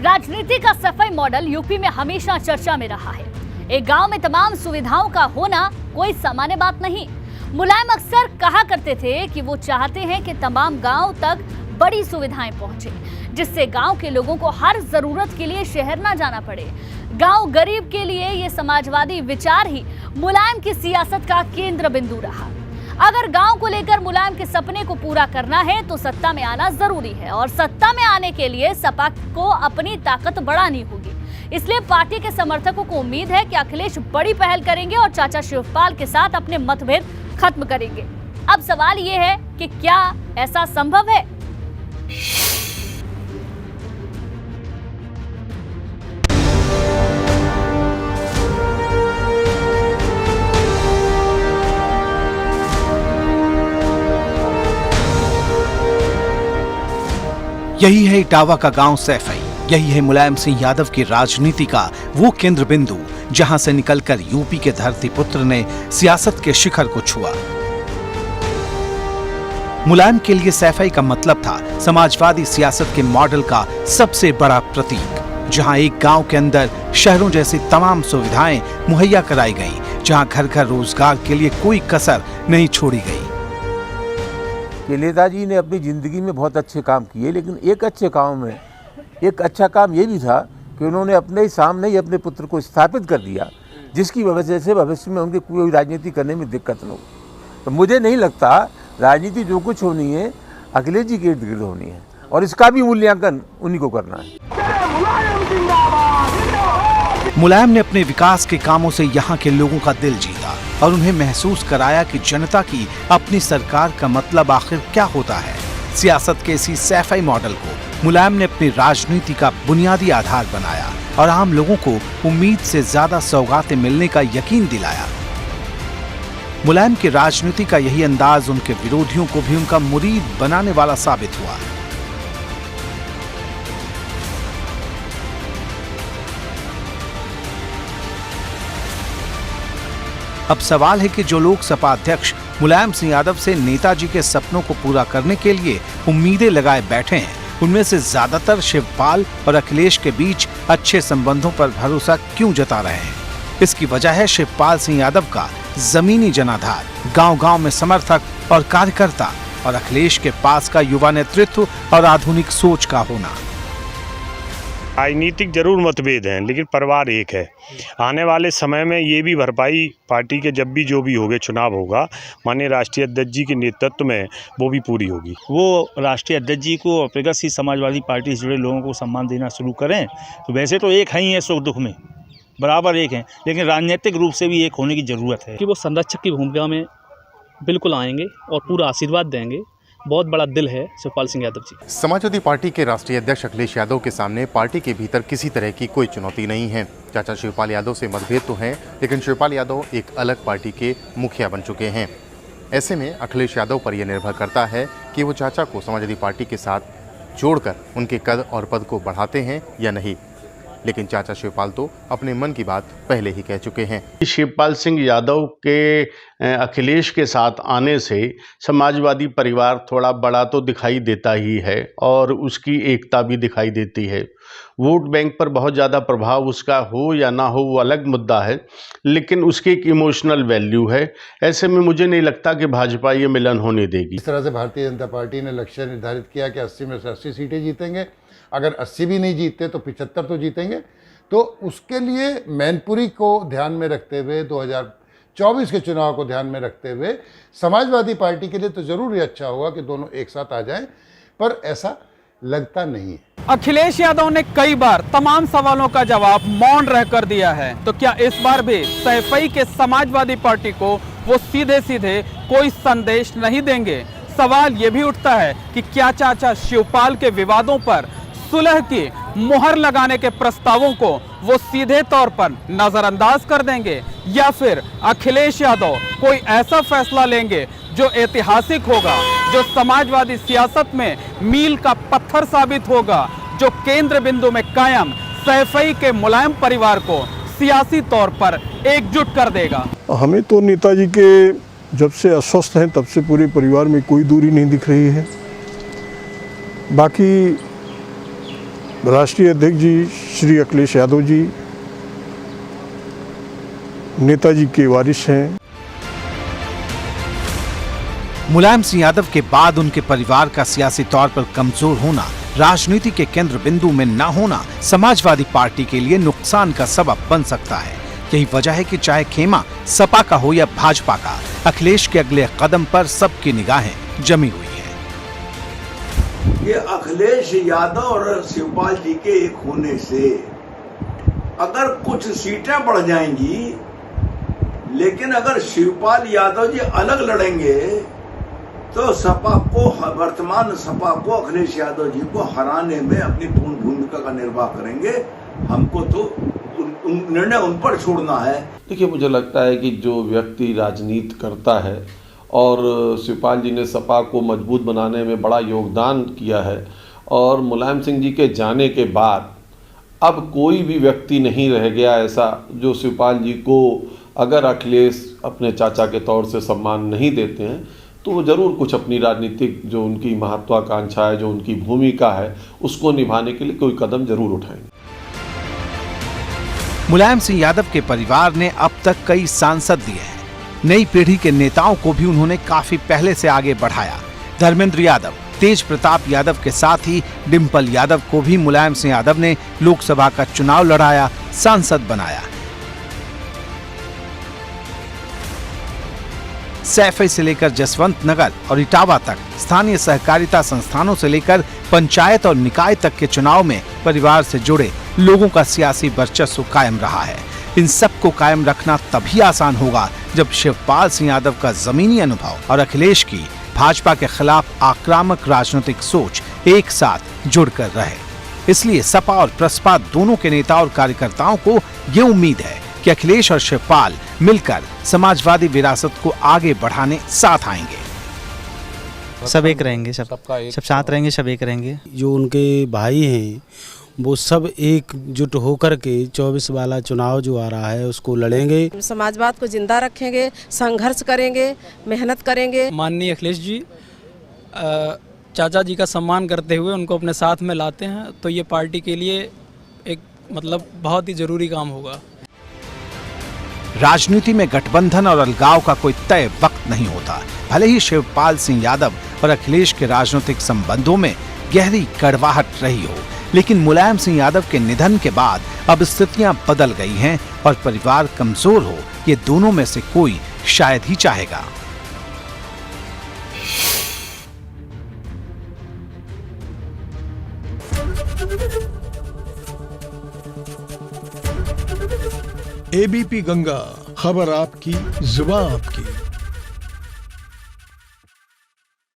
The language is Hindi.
राजनीति का सफाई मॉडल यूपी में हमेशा चर्चा में रहा है। एक गांव में तमाम सुविधाओं का होना कोई सामान्य बात नहीं। मुलायम अक्सर कहा करते थे कि वो चाहते हैं कि तमाम गांव तक बड़ी सुविधाएं पहुंचे, जिससे गांव के लोगों को हर जरूरत के लिए शहर ना जाना पड़े। गांव गरीब के लिए ये समाजवादी विचार ही मुलायम की सियासत का केंद्र बिंदु रहा। अगर गांव को लेकर मुलायम के सपने को पूरा करना है तो सत्ता में आना जरूरी है, और सत्ता में आने के लिए सपा को अपनी ताकत बढ़ानी होगी। इसलिए पार्टी के समर्थकों को उम्मीद है कि अखिलेश बड़ी पहल करेंगे और चाचा शिवपाल के साथ अपने मतभेद खत्म करेंगे। अब सवाल ये है कि क्या ऐसा संभव है? यही है इटावा का गांव सैफई। यही है मुलायम सिंह यादव की राजनीति का वो केंद्र बिंदु जहां से निकलकर यूपी के धरती पुत्र ने सियासत के शिखर को छुआ। मुलायम के लिए सैफई का मतलब था समाजवादी सियासत के मॉडल का सबसे बड़ा प्रतीक, जहां एक गांव के अंदर शहरों जैसी तमाम सुविधाएं मुहैया कराई गई, जहां घर घर रोजगार के लिए कोई कसर नहीं छोड़ी गई। नेताजी ने अपनी ज़िंदगी में बहुत अच्छे काम किए, लेकिन एक अच्छे काम में एक अच्छा काम ये भी था कि उन्होंने अपने ही सामने ही अपने पुत्र को स्थापित कर दिया, जिसकी वजह से भविष्य में उनके कोई राजनीति करने में दिक्कत न हो। तो मुझे नहीं लगता राजनीति जो कुछ होनी है अखिलेश जी के इर्द गिर्द होनी है, और इसका भी मूल्यांकन उन्हीं को करना है। मुलायम ने अपने विकास के कामों से यहाँ के लोगों का दिल जीता और उन्हें महसूस कराया कि जनता की अपनी सरकार का मतलब आखिर क्या होता है। सियासत के इसी सैफई मॉडल को मुलायम ने अपनी राजनीति का बुनियादी आधार बनाया और आम लोगों को उम्मीद से ज्यादा सौगातें मिलने का यकीन दिलाया। मुलायम की राजनीति का यही अंदाज उनके विरोधियों को भी उनका मुरीद बनाने वाला साबित हुआ। अब सवाल है कि जो लोग सपा अध्यक्ष मुलायम सिंह यादव से नेताजी के सपनों को पूरा करने के लिए उम्मीदें लगाए बैठे हैं, उनमें से ज्यादातर शिवपाल और अखिलेश के बीच अच्छे संबंधों पर भरोसा क्यों जता रहे हैं? इसकी वजह है शिवपाल सिंह यादव का जमीनी जनाधार, गांव-गांव में समर्थक और कार्यकर्ता, और अखिलेश के पास का युवा नेतृत्व और आधुनिक सोच का होना। राजनीतिक जरूर मतभेद हैं, लेकिन परिवार एक है। आने वाले समय में ये भी भरपाई पार्टी के जब भी जो भी होगे चुनाव होगा, माननीय राष्ट्रीय अध्यक्ष जी के नेतृत्व में वो भी पूरी होगी। वो राष्ट्रीय अध्यक्ष जी को और प्रगतिशील समाजवादी पार्टी से जुड़े लोगों को सम्मान देना शुरू करें तो वैसे तो एक ही है, सुख दुख में बराबर एक हैं, लेकिन राजनीतिक रूप से भी एक होने की ज़रूरत है कि वो संरक्षक की भूमिका में बिल्कुल आएंगे और पूरा आशीर्वाद देंगे। बहुत बड़ा दिल है शिवपाल सिंह यादव जी। समाजवादी पार्टी के राष्ट्रीय अध्यक्ष अखिलेश यादव के सामने पार्टी के भीतर किसी तरह की कोई चुनौती नहीं है। चाचा शिवपाल यादव से मतभेद तो हैं, लेकिन शिवपाल यादव एक अलग पार्टी के मुखिया बन चुके हैं। ऐसे में अखिलेश यादव पर यह निर्भर करता है कि वो चाचा को समाजवादी पार्टी के साथ जोड़कर उनके कद और पद को बढ़ाते हैं या नहीं। लेकिन चाचा शिवपाल तो अपने मन की बात पहले ही कह चुके हैं। शिवपाल सिंह यादव के अखिलेश के साथ आने से समाजवादी परिवार थोड़ा बड़ा तो दिखाई देता ही है और उसकी एकता भी दिखाई देती है। वोट बैंक पर बहुत ज़्यादा प्रभाव उसका हो या ना हो वो अलग मुद्दा है, लेकिन उसकी एक इमोशनल वैल्यू है। ऐसे में मुझे नहीं लगता कि भाजपा ये मिलन होने देगी। इस तरह से भारतीय जनता पार्टी ने लक्ष्य निर्धारित किया कि 80 में से 80 सीटें जीतेंगे, अगर 80 भी नहीं जीतते तो 75 तो जीतेंगे। तो उसके लिए मैनपुरी को ध्यान में रखते हुए, 2024 के चुनाव को ध्यान में रखते हुए समाजवादी पार्टी के लिए तो जरूर ही अच्छा होगा कि दोनों एक साथ आ जाएं, पर ऐसा लगता नहीं है। अखिलेश यादव ने कई बार तमाम सवालों का जवाब मौन रहकर दिया है, तो क्या इस बार भी सैफई के समाजवादी पार्टी को वो सीधे सीधे कोई संदेश नहीं देंगे? सवाल ये भी उठता है कि क्या चाचा शिवपाल के विवादों पर सुलह की मुहर लगाने के प्रस्तावों को वो सीधे तौर पर नजरअंदाज कर देंगे, या फिर अखिलेश यादव कोई ऐसा फैसला लेंगे जो ऐतिहासिक होगा, जो समाजवादी सियासत में मील का पत्थर साबित होगा, जो केंद्र बिंदु में कायम सैफई के मुलायम परिवार को सियासी तौर पर एकजुट कर देगा। हमें तो नेताजी के जब से अस्वस्थ हैं तब से पूरे परिवार में कोई दूरी नहीं दिख रही है। बाकी राष्ट्रीय अध्यक्ष जी श्री अखिलेश यादव जी नेताजी के वारिस हैं। मुलायम सिंह यादव के बाद उनके परिवार का सियासी तौर पर कमजोर होना, राजनीति के केंद्र बिंदु में न होना समाजवादी पार्टी के लिए नुकसान का सबब बन सकता है। यही वजह है कि चाहे खेमा सपा का हो या भाजपा का, अखिलेश के अगले कदम पर सबकी निगाहें जमी हुई हैं। ये अखिलेश यादव और शिवपाल जी के एक होने से अगर कुछ सीटें बढ़ जाएंगी, लेकिन अगर शिवपाल यादव जी अलग लड़ेंगे तो सपा को, वर्तमान सपा को, अखिलेश यादव जी को हराने में अपनी पूर्ण भूमिका का निर्वाह करेंगे। हमको तो निर्णय उन पर छोड़ना है। देखिए, मुझे लगता है कि जो व्यक्ति राजनीति करता है और शिवपाल जी ने सपा को मजबूत बनाने में बड़ा योगदान किया है, और मुलायम सिंह जी के जाने के बाद अब कोई भी व्यक्ति नहीं रह गया ऐसा जो शिवपाल जी को, अगर अखिलेश अपने चाचा के तौर से सम्मान नहीं देते हैं तो वो ज़रूर कुछ अपनी राजनीतिक जो उनकी महत्वाकांक्षा है, जो उनकी भूमिका है, उसको निभाने के लिए कोई कदम जरूर उठाएंगे। मुलायम सिंह यादव के परिवार ने अब तक कई सांसद दिए हैं। नई पीढ़ी के नेताओं को भी उन्होंने काफी पहले से आगे बढ़ाया। धर्मेंद्र यादव, तेज प्रताप यादव के साथ ही डिम्पल यादव को भी मुलायम सिंह यादव ने लोकसभा का चुनाव लड़ाया, सांसद बनाया। सैफई से लेकर जसवंत नगर और इटावा तक, स्थानीय सहकारिता संस्थानों से लेकर पंचायत और निकाय तक के चुनाव में परिवार से जुड़े लोगों का सियासी वर्चस्व कायम रहा है। इन सबको कायम रखना तभी आसान होगा जब शिवपाल सिंह यादव का जमीनी अनुभव और अखिलेश की भाजपा के खिलाफ आक्रामक राजनीतिक सोच एक साथ जुड़कर रहे। इसलिए सपा और प्रसपा दोनों के नेता और कार्यकर्ताओं को ये उम्मीद है कि अखिलेश और शिवपाल मिलकर समाजवादी विरासत को आगे बढ़ाने साथ आएंगे। सब एक रहेंगे, सब साथ रहेंगे, सब एक रहेंगे। जो उनके भाई हैं वो सब एकजुट होकर के 24 वाला चुनाव जो आ रहा है उसको लड़ेंगे। समाजवाद को जिंदा रखेंगे, संघर्ष करेंगे, मेहनत करेंगे। माननीय अखिलेश जी चाचा जी का सम्मान करते हुए उनको अपने साथ में लाते हैं तो ये पार्टी के लिए एक बहुत ही जरूरी काम होगा। राजनीति में गठबंधन और अलगाव का कोई तय वक्त नहीं होता। भले ही शिवपाल सिंह यादव और अखिलेश के राजनीतिक संबंधों में गहरी कड़वाहट रही हो, लेकिन मुलायम सिंह यादव के निधन के बाद अब स्थितियां बदल गई हैं और परिवार कमजोर हो, ये दोनों में से कोई शायद ही चाहेगा। एबीपी गंगा, खबर आपकी, जुबान आपकी।